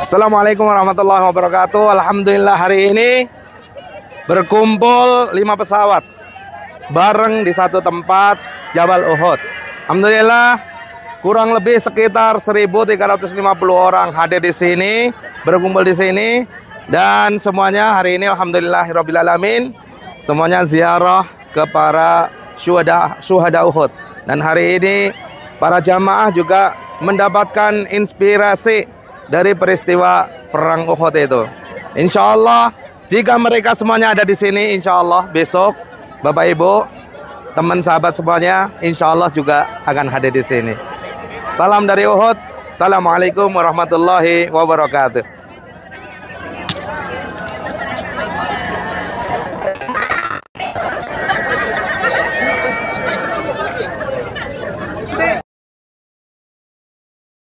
Assalamualaikum warahmatullahi wabarakatuh. Alhamdulillah hari ini berkumpul 5 pesawat bareng di satu tempat Jabal Uhud. Alhamdulillah kurang lebih sekitar 1.350 orang hadir di sini, berkumpul di sini, dan semuanya hari ini alhamdulillahirabbil alamin semuanya ziarah ke para syuhada Uhud. Dan hari ini para jamaah juga mendapatkan inspirasi dari peristiwa perang Uhud itu. Insya Allah jika mereka semuanya ada di sini, insya Allah besok Bapak Ibu, teman sahabat semuanya, insya Allah juga akan hadir di sini. Salam dari Uhud. Assalamualaikum warahmatullahi wabarakatuh.